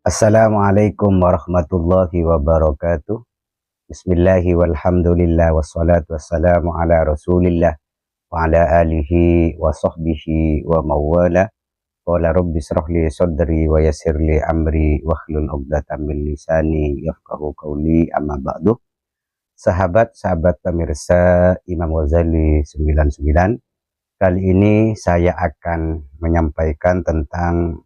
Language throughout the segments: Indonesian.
Assalamualaikum warahmatullahi wabarakatuh. Bismillahi walhamdulillah wassalatu wassalamu ala rasulillah wa ala alihi wa sahbihi wa mawala. Qala rabbi shrah li sadri wa yassir li amri wahlul 'uqdatam min lisani yafqahu qawli, amma ba'du. Sahabat-sahabat pemirsa Imam Ghazali 99, kali ini saya akan menyampaikan tentang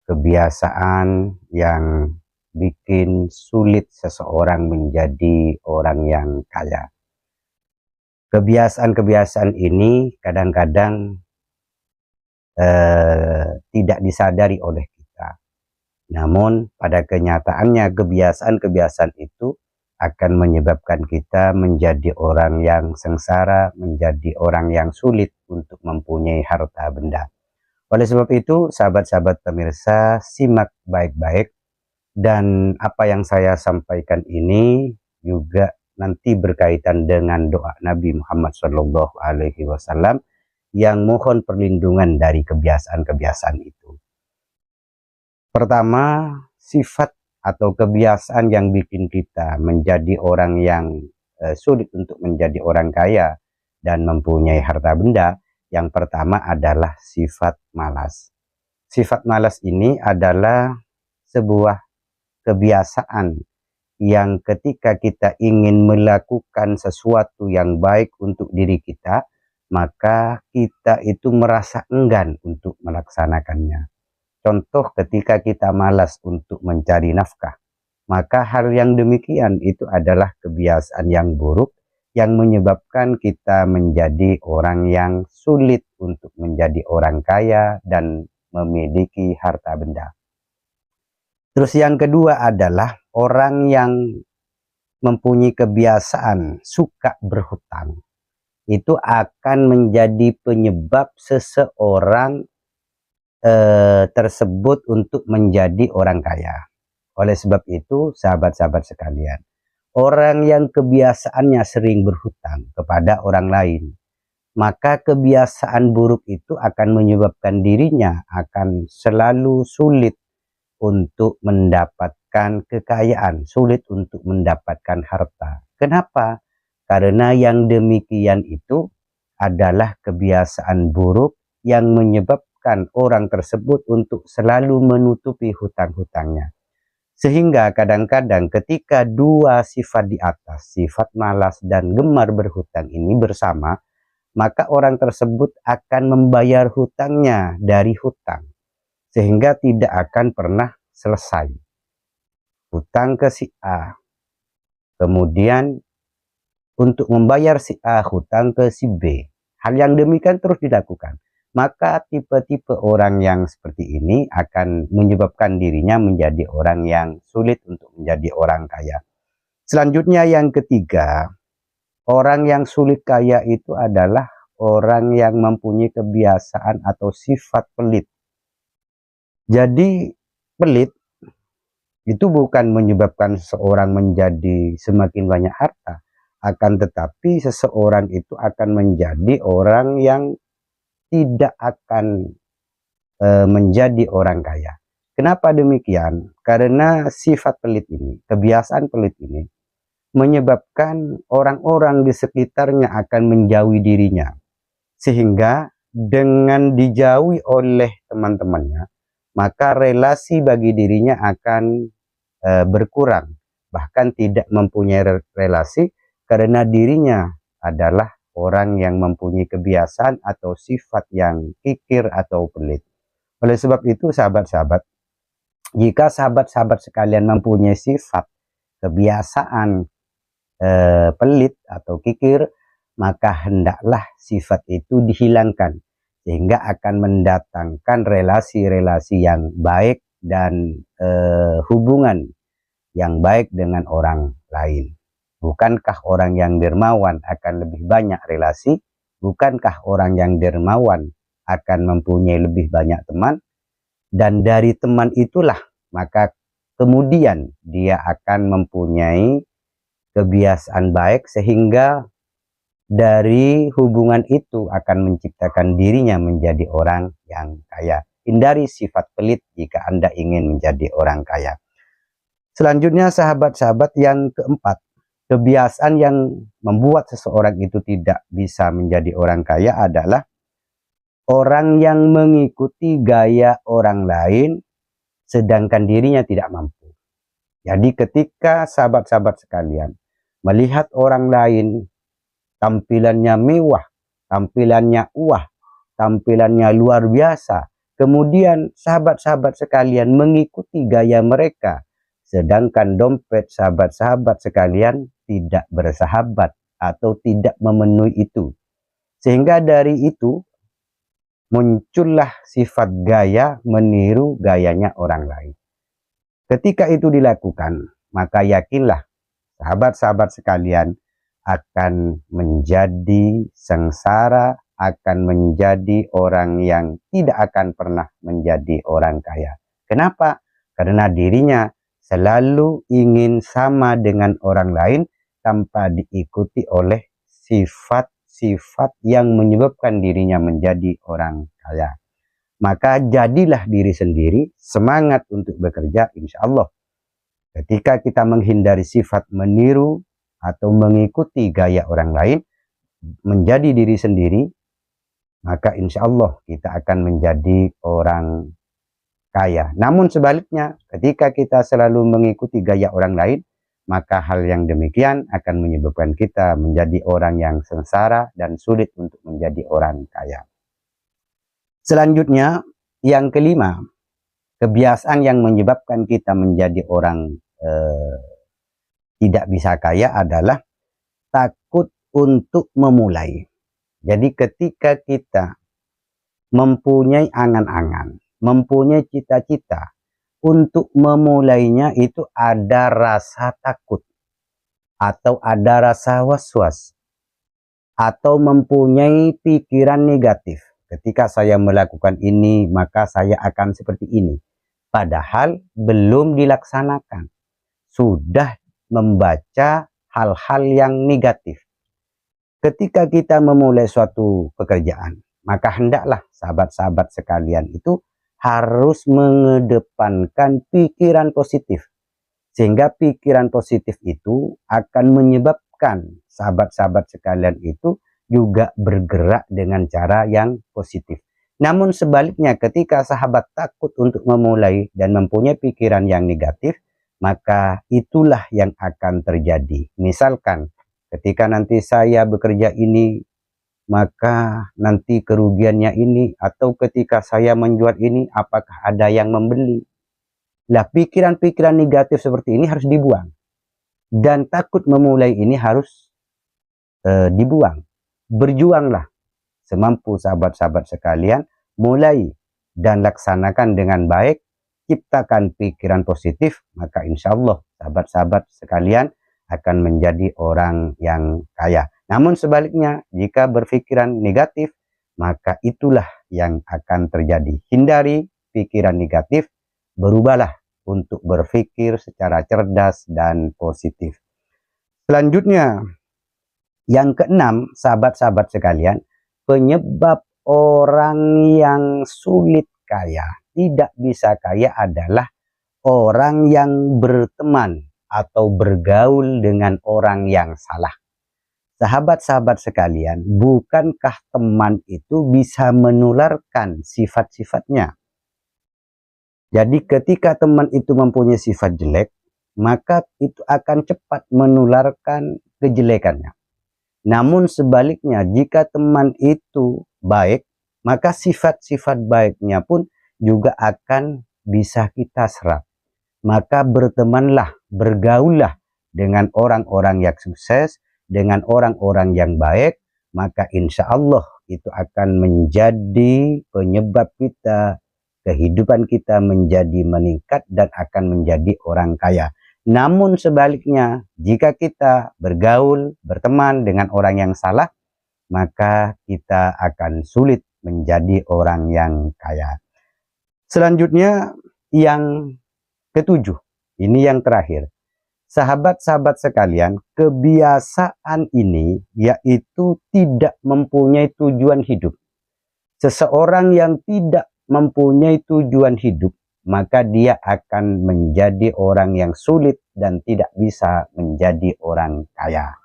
kebiasaan yang bikin sulit seseorang menjadi orang yang kaya. Kebiasaan-kebiasaan ini kadang-kadang tidak disadari oleh kita. Namun pada kenyataannya kebiasaan-kebiasaan itu akan menyebabkan kita menjadi orang yang sengsara, menjadi orang yang sulit untuk mempunyai harta benda. Oleh sebab itu, sahabat-sahabat pemirsa, simak baik-baik, dan apa yang saya sampaikan ini juga nanti berkaitan dengan doa Nabi Muhammad SAW yang mohon perlindungan dari kebiasaan-kebiasaan itu. Pertama, sifat atau kebiasaan yang bikin kita menjadi orang yang sulit untuk menjadi orang kaya dan mempunyai harta benda. Yang pertama adalah sifat malas. Sifat malas ini adalah sebuah kebiasaan yang ketika kita ingin melakukan sesuatu yang baik untuk diri kita, maka kita itu merasa enggan untuk melaksanakannya. Contoh, ketika kita malas untuk mencari nafkah, maka hal yang demikian itu adalah kebiasaan yang buruk yang menyebabkan kita menjadi orang yang sulit untuk menjadi orang kaya dan memiliki harta benda. Terus yang kedua adalah orang yang mempunyai kebiasaan suka berhutang. Itu akan menjadi penyebab seseorang tersebut untuk menjadi orang kaya. Oleh sebab itu, sahabat-sahabat sekalian, orang yang kebiasaannya sering berhutang kepada orang lain, maka kebiasaan buruk itu akan menyebabkan dirinya akan selalu sulit untuk mendapatkan kekayaan, sulit untuk mendapatkan harta. Kenapa? Karena yang demikian itu adalah kebiasaan buruk yang menyebabkan orang tersebut untuk selalu menutupi hutang-hutangnya. Sehingga kadang-kadang ketika dua sifat di atas, sifat malas dan gemar berhutang ini bersama, maka orang tersebut akan membayar hutangnya dari hutang. Sehingga tidak akan pernah selesai. Hutang ke si A. Kemudian untuk membayar si A, hutang ke si B. Hal yang demikian terus dilakukan. Maka tipe-tipe orang yang seperti ini akan menyebabkan dirinya menjadi orang yang sulit untuk menjadi orang kaya. Selanjutnya yang ketiga, orang yang sulit kaya itu adalah orang yang mempunyai kebiasaan atau sifat pelit. Jadi pelit itu bukan menyebabkan seseorang menjadi semakin banyak harta, akan tetapi seseorang itu akan menjadi orang yang tidak akan menjadi orang kaya. Kenapa demikian? Karena sifat pelit ini, kebiasaan pelit ini, menyebabkan orang-orang di sekitarnya akan menjauhi dirinya. Sehingga dengan dijauhi oleh teman-temannya, maka relasi bagi dirinya akan berkurang. Bahkan tidak mempunyai relasi karena dirinya adalah orang yang mempunyai kebiasaan atau sifat yang kikir atau pelit. Oleh sebab itu, sahabat-sahabat, jika sahabat-sahabat sekalian mempunyai sifat kebiasaan pelit atau kikir, maka hendaklah sifat itu dihilangkan, sehingga akan mendatangkan relasi-relasi yang baik dan hubungan yang baik dengan orang lain. Bukankah orang yang dermawan akan lebih banyak relasi? Bukankah orang yang dermawan akan mempunyai lebih banyak teman? Dan dari teman itulah maka kemudian dia akan mempunyai kebiasaan baik, sehingga dari hubungan itu akan menciptakan dirinya menjadi orang yang kaya. hindari sifat pelit jika Anda ingin menjadi orang kaya. Selanjutnya sahabat-sahabat, yang keempat, kebiasaan yang membuat seseorang itu tidak bisa menjadi orang kaya adalah orang yang mengikuti gaya orang lain sedangkan dirinya tidak mampu. Jadi ketika sahabat-sahabat sekalian melihat orang lain tampilannya mewah, tampilannya tampilannya luar biasa, kemudian sahabat-sahabat sekalian mengikuti gaya mereka, sedangkan dompet sahabat-sahabat sekalian tidak bersahabat atau tidak memenuhi itu. Sehingga dari itu muncullah sifat gaya meniru gayanya orang lain. Ketika itu dilakukan, maka yakinlah sahabat-sahabat sekalian akan menjadi sengsara, akan menjadi orang yang tidak akan pernah menjadi orang kaya. Kenapa? Karena dirinya selalu ingin sama dengan orang lain tanpa diikuti oleh sifat-sifat yang menyebabkan dirinya menjadi orang kaya. Maka jadilah diri sendiri, semangat untuk bekerja, insya Allah. Ketika kita menghindari sifat meniru atau mengikuti gaya orang lain, menjadi diri sendiri, maka insya Allah kita akan menjadi orang kaya. Namun sebaliknya, ketika kita selalu mengikuti gaya orang lain, maka hal yang demikian akan menyebabkan kita menjadi orang yang sengsara dan sulit untuk menjadi orang kaya. Selanjutnya, yang kelima, kebiasaan yang menyebabkan kita menjadi orang tidak bisa kaya adalah takut untuk memulai. Jadi ketika kita mempunyai angan-angan, mempunyai cita-cita, untuk memulainya itu ada rasa takut, atau ada rasa was-was, atau mempunyai pikiran negatif. Ketika saya melakukan ini, maka saya akan seperti ini. Padahal belum dilaksanakan. Sudah membaca hal-hal yang negatif. Ketika kita memulai suatu pekerjaan, maka hendaklah sahabat-sahabat sekalian itu harus mengedepankan pikiran positif. Sehingga pikiran positif itu akan menyebabkan sahabat-sahabat sekalian itu juga bergerak dengan cara yang positif. Namun sebaliknya, ketika sahabat takut untuk memulai dan mempunyai pikiran yang negatif, maka itulah yang akan terjadi. Misalkan ketika nanti saya bekerja ini, maka nanti kerugiannya ini, atau ketika saya menjual ini, apakah ada yang membeli? Lah, pikiran-pikiran negatif seperti ini harus dibuang. Dan takut memulai ini harus dibuang. Berjuanglah semampu sahabat-sahabat sekalian, mulai dan laksanakan dengan baik, ciptakan pikiran positif, maka insya Allah sahabat-sahabat sekalian akan menjadi orang yang kaya. Namun sebaliknya, jika berpikiran negatif, maka itulah yang akan terjadi. Hindari pikiran negatif, berubahlah untuk berpikir secara cerdas dan positif. Selanjutnya, yang keenam, sahabat-sahabat sekalian, penyebab orang yang sulit kaya, tidak bisa kaya adalah orang yang berteman atau bergaul dengan orang yang salah. Sahabat-sahabat sekalian, bukankah teman itu bisa menularkan sifat-sifatnya? Jadi ketika teman itu mempunyai sifat jelek, maka itu akan cepat menularkan kejelekannya. Namun sebaliknya, jika teman itu baik, maka sifat-sifat baiknya pun juga akan bisa kita serap. Maka bertemanlah, bergaullah dengan orang-orang yang sukses, dengan orang-orang yang baik, maka insya Allah itu akan menjadi penyebab kita, kehidupan kita menjadi meningkat dan akan menjadi orang kaya. Namun sebaliknya, jika kita bergaul, berteman dengan orang yang salah, maka kita akan sulit menjadi orang yang kaya. Selanjutnya, yang ketujuh, ini yang terakhir. Sahabat-sahabat sekalian, kebiasaan ini yaitu tidak mempunyai tujuan hidup. Seseorang yang tidak mempunyai tujuan hidup, maka dia akan menjadi orang yang sulit dan tidak bisa menjadi orang kaya.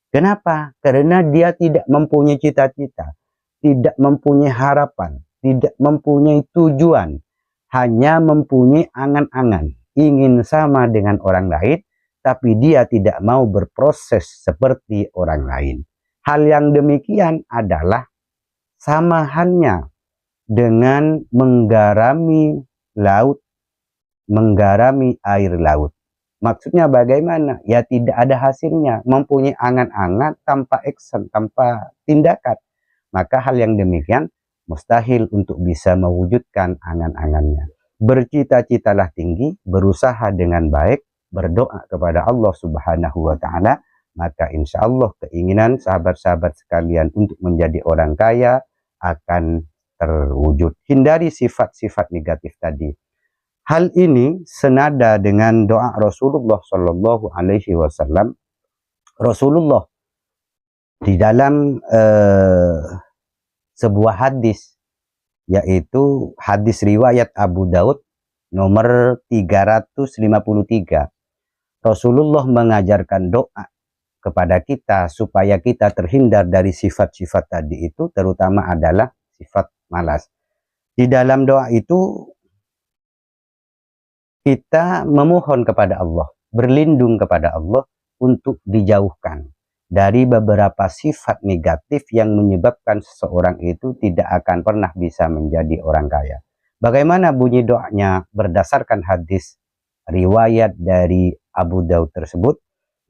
Kenapa? Karena dia tidak mempunyai cita-cita, tidak mempunyai harapan, tidak mempunyai tujuan, hanya mempunyai angan-angan, ingin sama dengan orang lain, tapi dia tidak mau berproses seperti orang lain. Hal yang demikian adalah sama halnya dengan menggarami laut, menggarami air laut. Maksudnya bagaimana? Ya tidak ada hasilnya, mempunyai angan-angan tanpa action, tanpa tindakan. Maka hal yang demikian mustahil untuk bisa mewujudkan angan-angannya. Bercita-citalah tinggi, berusaha dengan baik, berdoa kepada Allah Subhanahu wa Ta'ala, maka insya Allah keinginan sahabat-sahabat sekalian untuk menjadi orang kaya akan terwujud. Hindari sifat-sifat negatif tadi. Hal ini senada dengan doa Rasulullah Shallallahu Alaihi Wasallam. Rasulullah di dalam sebuah hadis, yaitu hadis riwayat Abu Daud nomor 353. Rasulullah mengajarkan doa kepada kita supaya kita terhindar dari sifat-sifat tadi itu, terutama adalah sifat malas. Di dalam doa itu kita memohon kepada Allah, berlindung kepada Allah untuk dijauhkan dari beberapa sifat negatif yang menyebabkan seseorang itu tidak akan pernah bisa menjadi orang kaya. Bagaimana bunyi doanya berdasarkan hadis riwayat dari Abu Daud tersebut,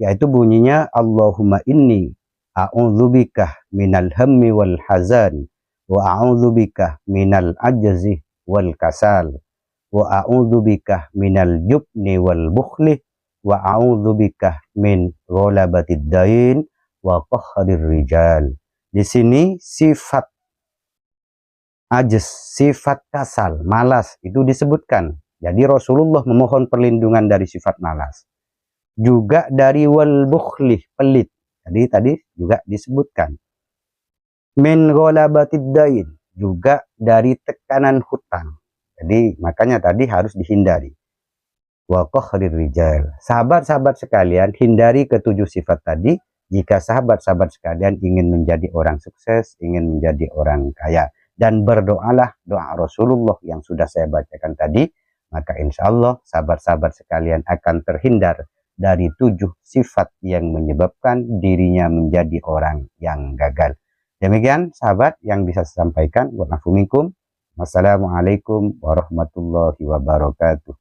yaitu bunyinya Allahumma inni a'udzubika minal hammi wal hazan wa a'udzubika minal ajzi wal kasal wa a'udzubika minal jubni wal bukhli wa a'udzubika min ghalabatid dain wa qahrir rijal. Di sini sifat ajz, sifat kasal, malas itu disebutkan. Jadi Rasulullah memohon perlindungan dari sifat malas. Juga dari wal bukhli, pelit. Jadi tadi juga disebutkan. Min ghalabatid dain, juga dari tekanan hutang. Jadi makanya tadi harus dihindari. Wa qahrir rijal. Sahabat-sahabat sekalian, hindari ketujuh sifat tadi jika sahabat-sahabat sekalian ingin menjadi orang sukses, ingin menjadi orang kaya. Dan berdoalah doa Rasulullah yang sudah saya bacakan tadi, maka insya Allah sahabat-sahabat sekalian akan terhindar dari 7 sifat yang menyebabkan dirinya menjadi orang yang gagal. Demikian sahabat yang bisa saya sampaikan. Wassalamualaikum warahmatullahi wabarakatuh.